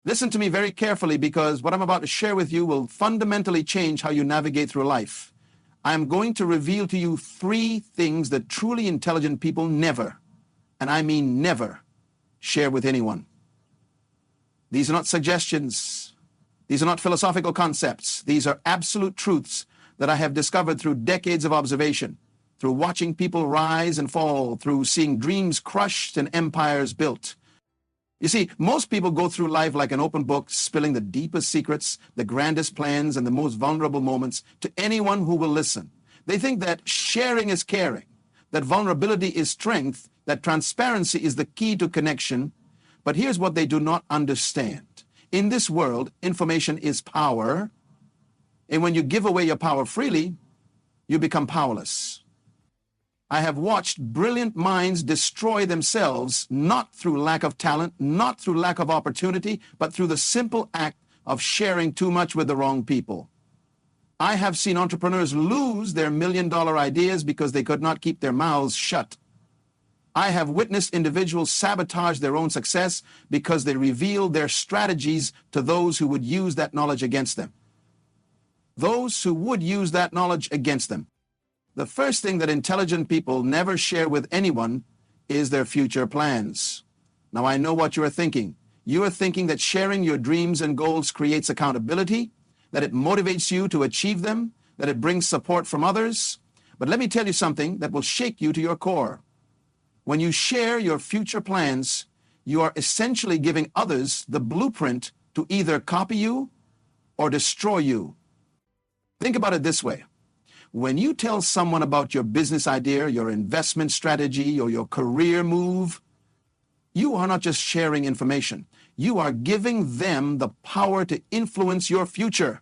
Listen to me very carefully, because what I'm about to share with you will fundamentally change how you navigate through life. I am going to reveal to you 3 things that truly intelligent people never, and I mean never, share with anyone. These are not suggestions. These are not philosophical concepts. These are absolute truths that I have discovered through decades of observation, through watching people rise and fall, through seeing dreams crushed and empires built. You see, most people go through life like an open book, spilling the deepest secrets, the grandest plans, and the most vulnerable moments to anyone who will listen. They think that sharing is caring, that vulnerability is strength, that transparency is the key to connection. But here's what they do not understand. In this world, information is power, and when you give away your power freely, you become powerless. I have watched brilliant minds destroy themselves, not through lack of talent, not through lack of opportunity, but through the simple act of sharing too much with the wrong people. I have seen entrepreneurs lose their million-dollar ideas because they could not keep their mouths shut. I have witnessed individuals sabotage their own success because they revealed their strategies to those who would use that knowledge against them. Those who would use that knowledge against them. The first thing that intelligent people never share with anyone is their future plans. Now, I know what you are thinking. You are thinking that sharing your dreams and goals creates accountability, that it motivates you to achieve them, that it brings support from others. But let me tell you something that will shake you to your core. When you share your future plans, you are essentially giving others the blueprint to either copy you or destroy you. Think about it this way. When you tell someone about your business idea, your investment strategy, or your career move, you are not just sharing information. You are giving them the power to influence your future.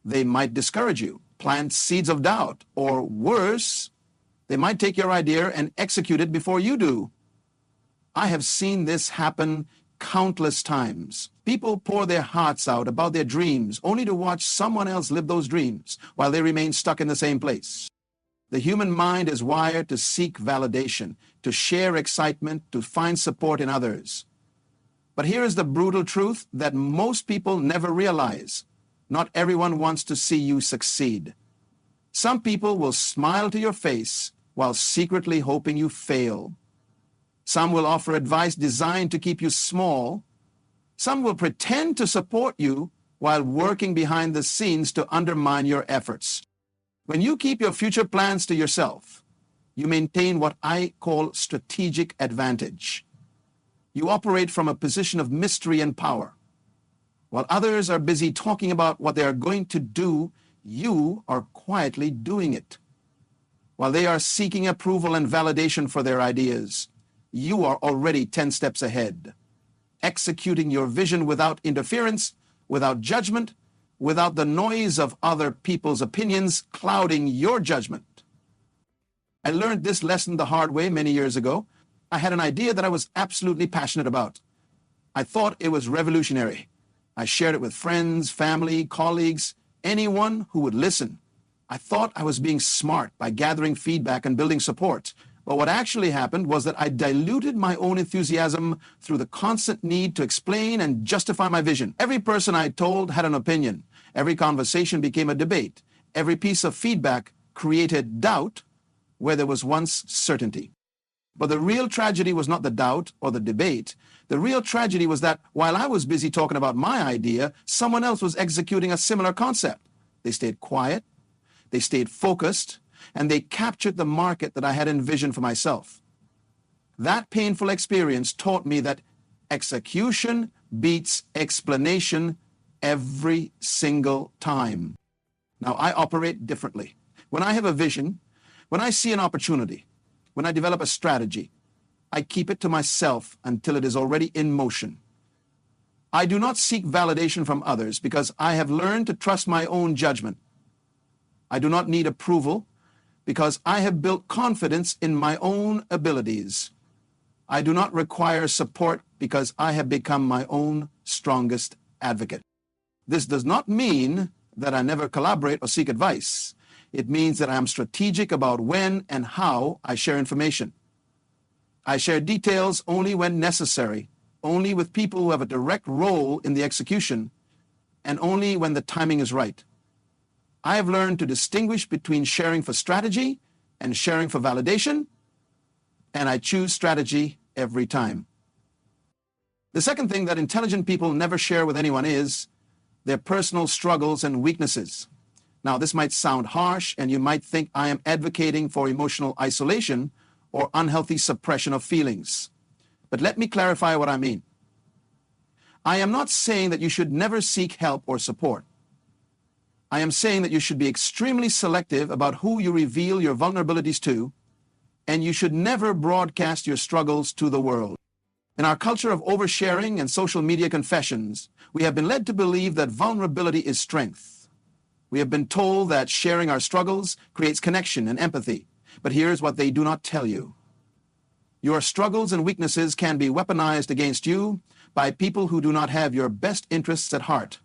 They might discourage you, plant seeds of doubt, or worse, they might take your idea and execute it before you do. I have seen this happen countless times. People pour their hearts out about their dreams only to watch someone else live those dreams while they remain stuck in the same place. The human mind is wired to seek validation, to share excitement, to find support in others. But here is the brutal truth that most people never realize. Not everyone wants to see you succeed. Some people will smile to your face while secretly hoping you fail. Some will offer advice designed to keep you small. Some will pretend to support you while working behind the scenes to undermine your efforts. When you keep your future plans to yourself, you maintain what I call strategic advantage. You operate from a position of mystery and power. While others are busy talking about what they are going to do, you are quietly doing it. While they are seeking approval and validation for their ideas, you are already 10 steps ahead, executing your vision without interference, without judgment, without the noise of other people's opinions clouding your judgment. I learned this lesson the hard way many years ago. I had an idea that I was absolutely passionate about. I thought it was revolutionary. I shared it with friends, family, colleagues, anyone who would listen. I thought I was being smart by gathering feedback and building support. But what actually happened was that I diluted my own enthusiasm through the constant need to explain and justify my vision. Every person I told had an opinion. Every conversation became a debate. Every piece of feedback created doubt where there was once certainty. But the real tragedy was not the doubt or the debate. The real tragedy was that while I was busy talking about my idea, someone else was executing a similar concept. They stayed quiet, they stayed focused, and they captured the market that I had envisioned for myself. That painful experience taught me that execution beats explanation every single time. Now, I operate differently. When I have a vision, when I see an opportunity, when I develop a strategy, I keep it to myself until it is already in motion. I do not seek validation from others because I have learned to trust my own judgment. I do not need approval because I have built confidence in my own abilities. I do not require support because I have become my own strongest advocate. This does not mean that I never collaborate or seek advice. It means that I am strategic about when and how I share information. I share details only when necessary, only with people who have a direct role in the execution, and only when the timing is right. I have learned to distinguish between sharing for strategy and sharing for validation, and I choose strategy every time. The second thing that intelligent people never share with anyone is their personal struggles and weaknesses. Now, this might sound harsh, and you might think I am advocating for emotional isolation or unhealthy suppression of feelings. But let me clarify what I mean. I am not saying that you should never seek help or support. I am saying that you should be extremely selective about who you reveal your vulnerabilities to, and you should never broadcast your struggles to the world. In our culture of oversharing and social media confessions, we have been led to believe that vulnerability is strength. We have been told that sharing our struggles creates connection and empathy. But here's what they do not tell you. Your struggles and weaknesses can be weaponized against you by people who do not have your best interests at heart.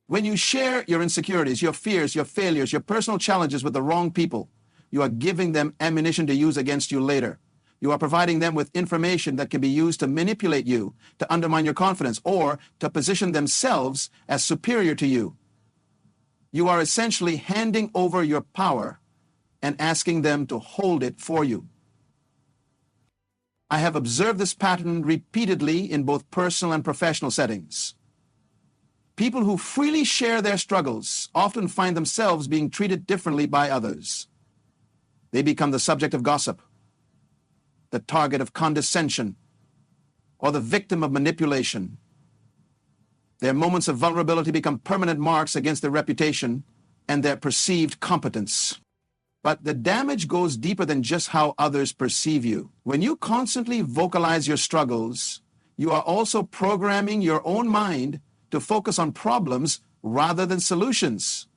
When you share your insecurities, your fears, your failures, your personal challenges with the wrong people, you are giving them ammunition to use against you later. You are providing them with information that can be used to manipulate you, to undermine your confidence, or to position themselves as superior to you. You are essentially handing over your power and asking them to hold it for you. I have observed this pattern repeatedly in both personal and professional settings. People who freely share their struggles often find themselves being treated differently by others. They become the subject of gossip, the target of condescension, or the victim of manipulation. Their moments of vulnerability become permanent marks against their reputation and their perceived competence. But the damage goes deeper than just how others perceive you. When you constantly vocalize your struggles, you are also programming your own mind to focus on problems rather than solutions.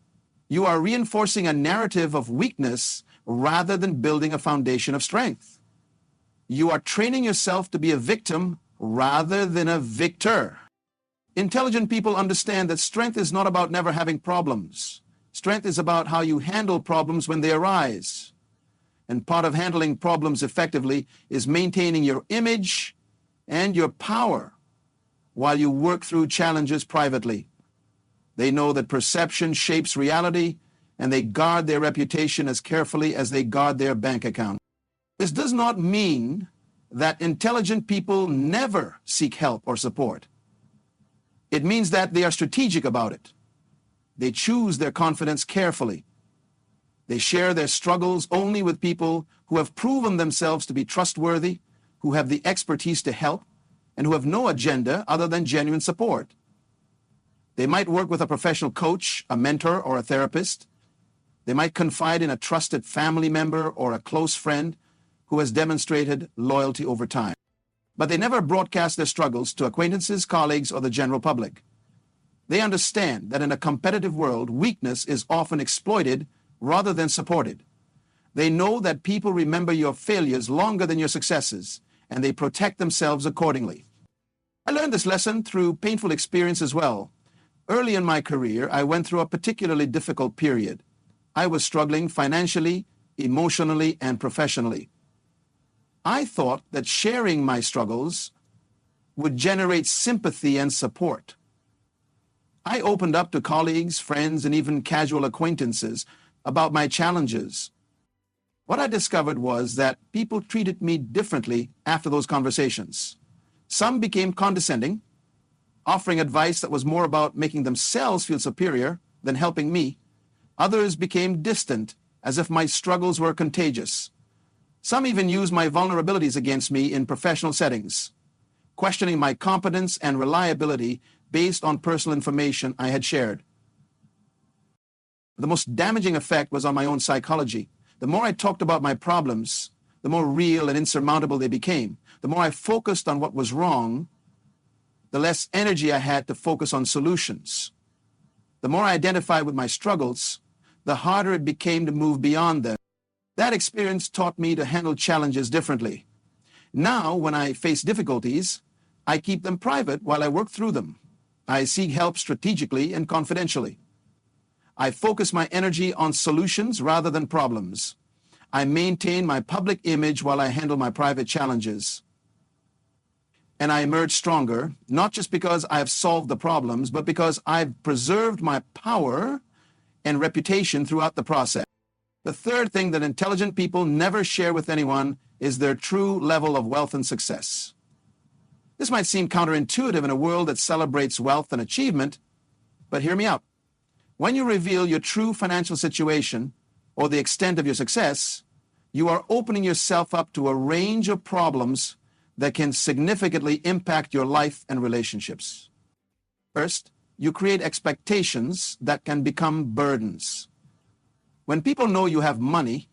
You are reinforcing a narrative of weakness rather than building a foundation of strength. You are training yourself to be a victim rather than a victor. Intelligent people understand that strength is not about never having problems. Strength is about how you handle problems when they arise. And part of handling problems effectively is maintaining your image and your power while you work through challenges privately. They know that perception shapes reality, and they guard their reputation as carefully as they guard their bank account. This does not mean that intelligent people never seek help or support. It means that they are strategic about it. They choose their confidence carefully. They share their struggles only with people who have proven themselves to be trustworthy, who have the expertise to help, and who have no agenda other than genuine support. They might work with a professional coach, a mentor, or a therapist. They might confide in a trusted family member or a close friend who has demonstrated loyalty over time. But they never broadcast their struggles to acquaintances, colleagues, or the general public. They understand that in a competitive world, weakness is often exploited rather than supported. They know that people remember your failures longer than your successes, and they protect themselves accordingly. I learned this lesson through painful experience as well. Early in my career, I went through a particularly difficult period. I was struggling financially, emotionally, and professionally. I thought that sharing my struggles would generate sympathy and support. I opened up to colleagues, friends, and even casual acquaintances about my challenges. What I discovered was that people treated me differently after those conversations. Some became condescending, offering advice that was more about making themselves feel superior than helping me. Others became distant, as if my struggles were contagious. Some even used my vulnerabilities against me in professional settings, questioning my competence and reliability based on personal information I had shared. The most damaging effect was on my own psychology. The more I talked about my problems, the more real and insurmountable they became. The more I focused on what was wrong, the less energy I had to focus on solutions. The more I identified with my struggles, the harder it became to move beyond them. That experience taught me to handle challenges differently. Now, when I face difficulties, I keep them private while I work through them. I seek help strategically and confidentially. I focus my energy on solutions rather than problems. I maintain my public image while I handle my private challenges. and I emerge stronger, not just because I have solved the problems, but because I've preserved my power and reputation throughout the process. The third thing that intelligent people never share with anyone is their true level of wealth and success. This might seem counterintuitive in a world that celebrates wealth and achievement, but hear me out. When you reveal your true financial situation or the extent of your success, you are opening yourself up to a range of problems that can significantly impact your life and relationships. First, you create expectations that can become burdens. When people know you have money,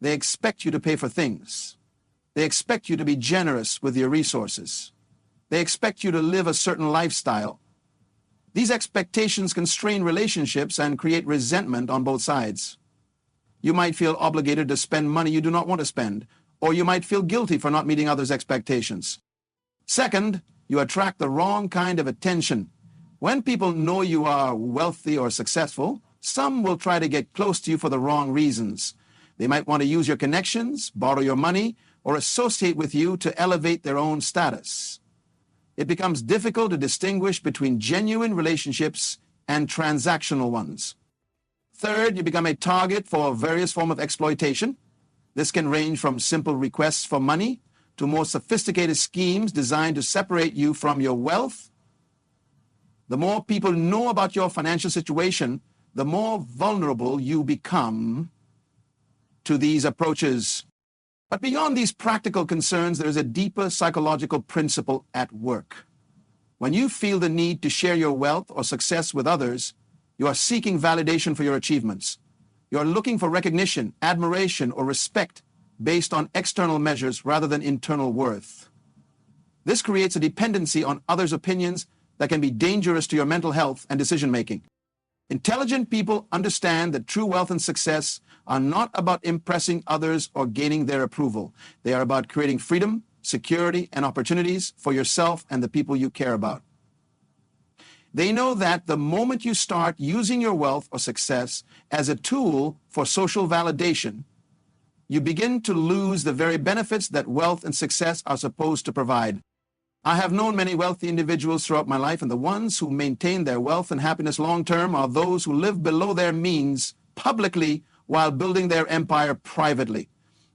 they expect you to pay for things. They expect you to be generous with your resources. They expect you to live a certain lifestyle. These expectations constrain relationships and create resentment on both sides. You might feel obligated to spend money you do not want to spend, or you might feel guilty for not meeting others' expectations. Second, you attract the wrong kind of attention. When people know you are wealthy or successful, some will try to get close to you for the wrong reasons. They might want to use your connections, borrow your money, or associate with you to elevate their own status. It becomes difficult to distinguish between genuine relationships and transactional ones. Third, you become a target for various forms of exploitation. This can range from simple requests for money to more sophisticated schemes designed to separate you from your wealth. The more people know about your financial situation, the more vulnerable you become to these approaches. But beyond these practical concerns, there is a deeper psychological principle at work. When you feel the need to share your wealth or success with others, you are seeking validation for your achievements. You are looking for recognition, admiration, or respect based on external measures rather than internal worth. This creates a dependency on others' opinions that can be dangerous to your mental health and decision-making. Intelligent people understand that true wealth and success are not about impressing others or gaining their approval. They are about creating freedom, security, and opportunities for yourself and the people you care about. They know that the moment you start using your wealth or success as a tool for social validation, you begin to lose the very benefits that wealth and success are supposed to provide. I have known many wealthy individuals throughout my life, and the ones who maintain their wealth and happiness long-term are those who live below their means publicly while building their empire privately.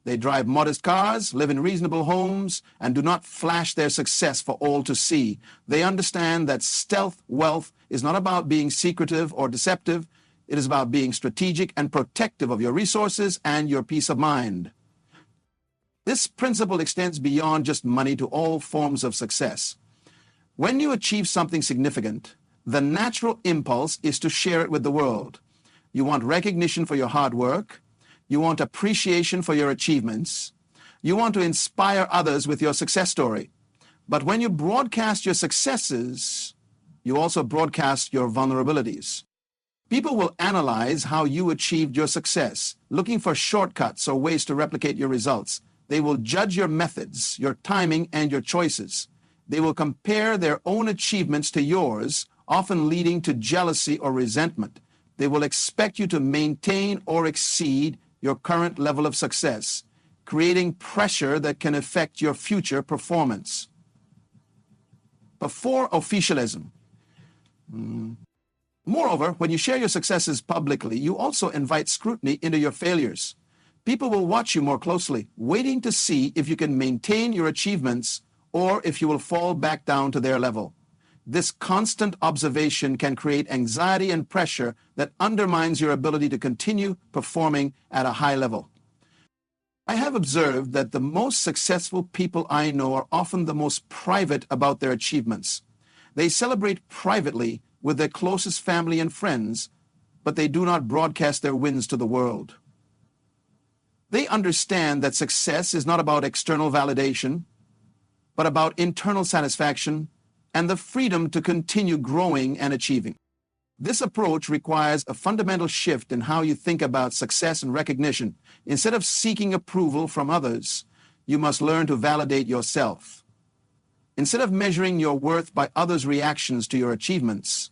They drive modest cars, live in reasonable homes, and do not flash their success for all to see. They understand that stealth wealth is not about being secretive or deceptive. It is about being strategic and protective of your resources and your peace of mind. This principle extends beyond just money to all forms of success. When you achieve something significant, the natural impulse is to share it with the world. You want recognition for your hard work. You want appreciation for your achievements. You want to inspire others with your success story. But when you broadcast your successes, you also broadcast your vulnerabilities. People will analyze how you achieved your success, looking for shortcuts or ways to replicate your results. They will judge your methods, your timing, and your choices. They will compare their own achievements to yours, often leading to jealousy or resentment. They will expect you to maintain or exceed your current level of success, creating pressure that can affect your future performance. Before officialism. Moreover, when you share your successes publicly, you also invite scrutiny into your failures. People will watch you more closely, waiting to see if you can maintain your achievements or if you will fall back down to their level. This constant observation can create anxiety and pressure that undermines your ability to continue performing at a high level. I have observed that the most successful people I know are often the most private about their achievements. They celebrate privately with their closest family and friends, but they do not broadcast their wins to the world. They understand that success is not about external validation, but about internal satisfaction and the freedom to continue growing and achieving. This approach requires a fundamental shift in how you think about success and recognition. Instead of seeking approval from others, you must learn to validate yourself. Instead of measuring your worth by others' reactions to your achievements,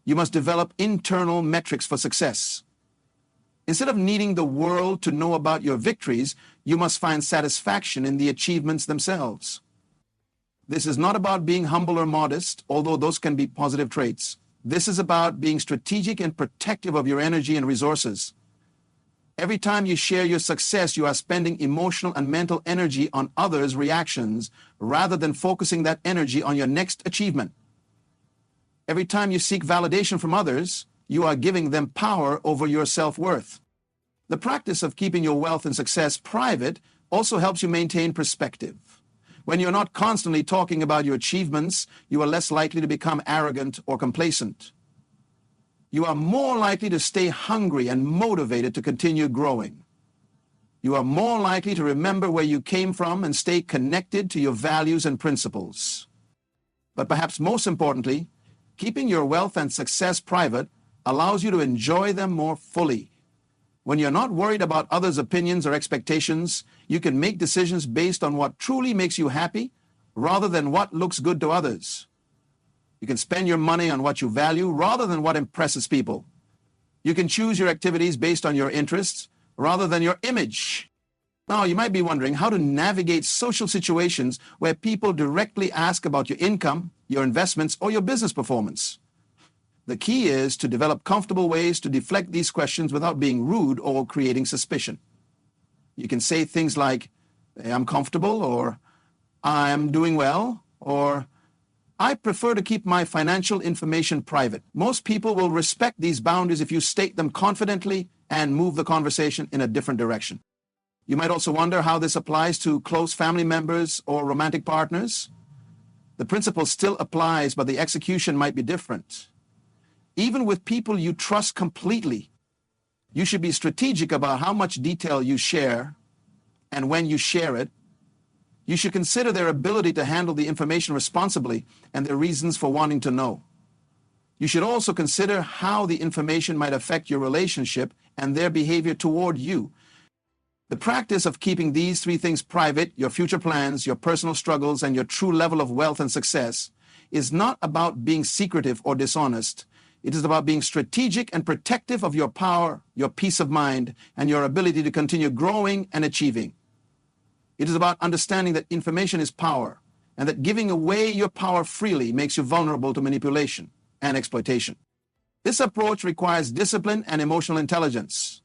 you must develop internal metrics for success. Instead of needing the world to know about your victories, you must find satisfaction in the achievements themselves. This is not about being humble or modest, although those can be positive traits. This is about being strategic and protective of your energy and resources. Every time you share your success, you are spending emotional and mental energy on others' reactions rather than focusing that energy on your next achievement. Every time you seek validation from others, you are giving them power over your self-worth. The practice of keeping your wealth and success private also helps you maintain perspective. When you're not constantly talking about your achievements, you are less likely to become arrogant or complacent. You are more likely to stay hungry and motivated to continue growing. You are more likely to remember where you came from and stay connected to your values and principles. But perhaps most importantly, keeping your wealth and success private allows you to enjoy them more fully. When you're not worried about others' opinions or expectations, you can make decisions based on what truly makes you happy rather than what looks good to others. You can spend your money on what you value rather than what impresses people. You can choose your activities based on your interests rather than your image. Now, you might be wondering how to navigate social situations where people directly ask about your income, your investments, or your business performance. The key is to develop comfortable ways to deflect these questions without being rude or creating suspicion. You can say things like, "I'm comfortable," or "I'm doing well," or "I prefer to keep my financial information private." Most people will respect these boundaries if you state them confidently and move the conversation in a different direction. You might also wonder how this applies to close family members or romantic partners. The principle still applies, but the execution might be different. Even with people you trust completely, you should be strategic about how much detail you share and when you share it. You should consider their ability to handle the information responsibly and their reasons for wanting to know. You should also consider how the information might affect your relationship and their behavior toward you. The practice of keeping these three things private, your future plans, your personal struggles, and your true level of wealth and success, is not about being secretive or dishonest. It is about being strategic and protective of your power, your peace of mind, and your ability to continue growing and achieving. It is about understanding that information is power, and that giving away your power freely makes you vulnerable to manipulation and exploitation. This approach requires discipline and emotional intelligence.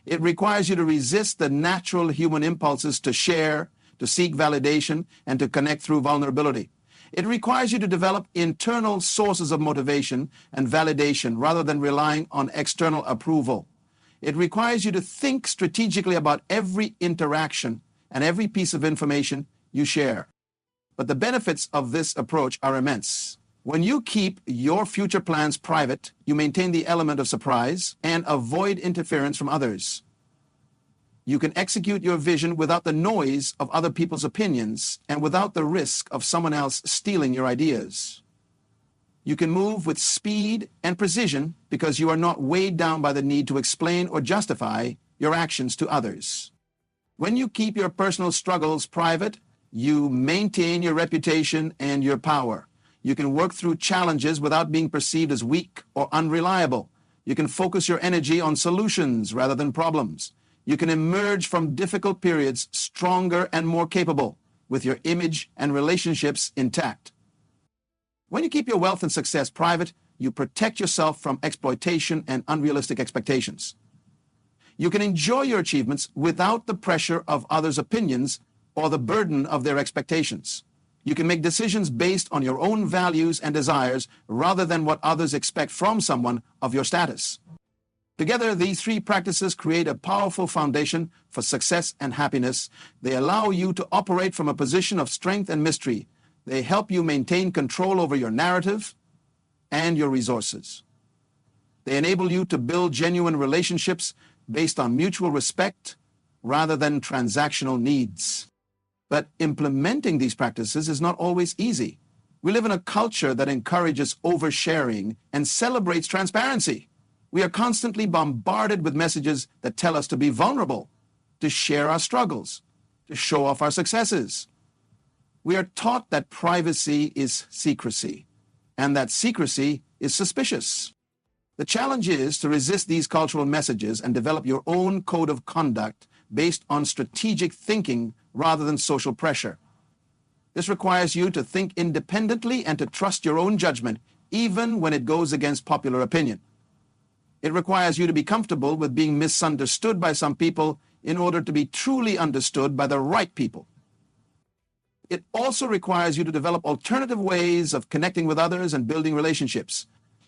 It requires you to resist the natural human impulses to share, to seek validation, and to connect through vulnerability. It requires you to develop internal sources of motivation and validation rather than relying on external approval. It requires you to think strategically about every interaction and every piece of information you share. But the benefits of this approach are immense. When you keep your future plans private, you maintain the element of surprise and avoid interference from others. You can execute your vision without the noise of other people's opinions and without the risk of someone else stealing your ideas. You can move with speed and precision because you are not weighed down by the need to explain or justify your actions to others. When you keep your personal struggles private, you maintain your reputation and your power. You can work through challenges without being perceived as weak or unreliable. You can focus your energy on solutions rather than problems. You can emerge from difficult periods stronger and more capable, with your image and relationships intact. When you keep your wealth and success private, you protect yourself from exploitation and unrealistic expectations. You can enjoy your achievements without the pressure of others' opinions or the burden of their expectations. You can make decisions based on your own values and desires rather than what others expect from someone of your status. Together, these three practices create a powerful foundation for success and happiness. They allow you to operate from a position of strength and mystery. They help you maintain control over your narrative and your resources. They enable you to build genuine relationships based on mutual respect rather than transactional needs. But implementing these practices is not always easy. We live in a culture that encourages oversharing and celebrates transparency. We are constantly bombarded with messages that tell us to be vulnerable, to share our struggles, to show off our successes. We are taught that privacy is secrecy, and that secrecy is suspicious. The challenge is to resist these cultural messages and develop your own code of conduct based on strategic thinking rather than social pressure. This requires you to think independently and to trust your own judgment, even when it goes against popular opinion. It requires you to be comfortable with being misunderstood by some people in order to be truly understood by the right people. It also requires you to develop alternative ways of connecting with others and building relationships.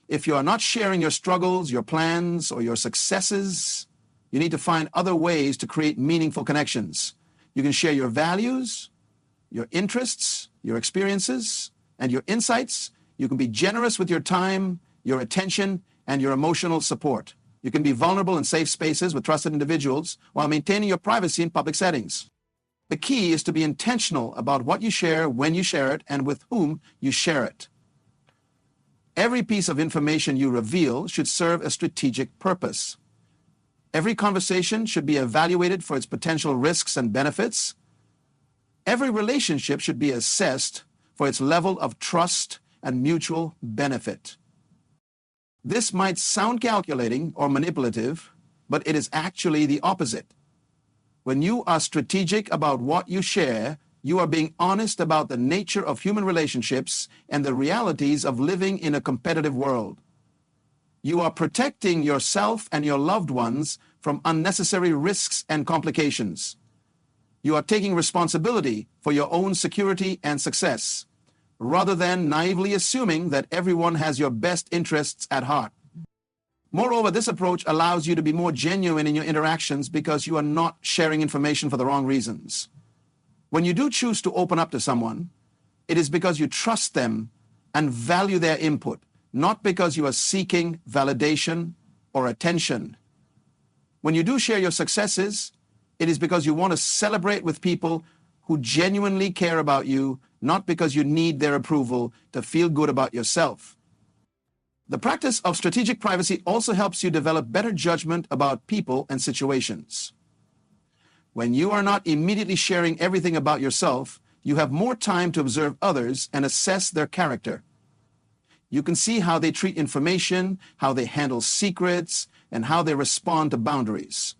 If you are not sharing your struggles, your plans, or your successes, you need to find other ways to create meaningful connections. You can share your values, your interests, your experiences, and your insights. You can be generous with your time, your attention, and your emotional support. You can be vulnerable in safe spaces with trusted individuals while maintaining your privacy in public settings. The key is to be intentional about what you share, when you share it, and with whom you share it. Every piece of information you reveal should serve a strategic purpose. Every conversation should be evaluated for its potential risks and benefits. Every relationship should be assessed for its level of trust and mutual benefit. This might sound calculating or manipulative, but it is actually the opposite. When you are strategic about what you share, you are being honest about the nature of human relationships and the realities of living in a competitive world. You are protecting yourself and your loved ones from unnecessary risks and complications. You are taking responsibility for your own security and success, rather than naively assuming that everyone has your best interests at heart. Moreover, this approach allows you to be more genuine in your interactions because you are not sharing information for the wrong reasons. When you do choose to open up to someone, it is because you trust them and value their input, not because you are seeking validation or attention. When you do share your successes, it is because you want to celebrate with people who genuinely care about you, not because you need their approval to feel good about yourself. The practice of strategic privacy also helps you develop better judgment about people and situations. When you are not immediately sharing everything about yourself, you have more time to observe others and assess their character. You can see how they treat information, how they handle secrets, and how they respond to boundaries.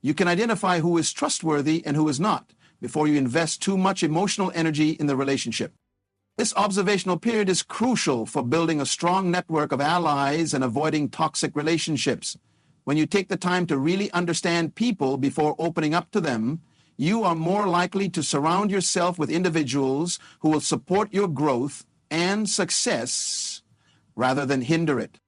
You can identify who is trustworthy and who is not before you invest too much emotional energy in the relationship. This observational period is crucial for building a strong network of allies and avoiding toxic relationships. When you take the time to really understand people before opening up to them, you are more likely to surround yourself with individuals who will support your growth and success rather than hinder it.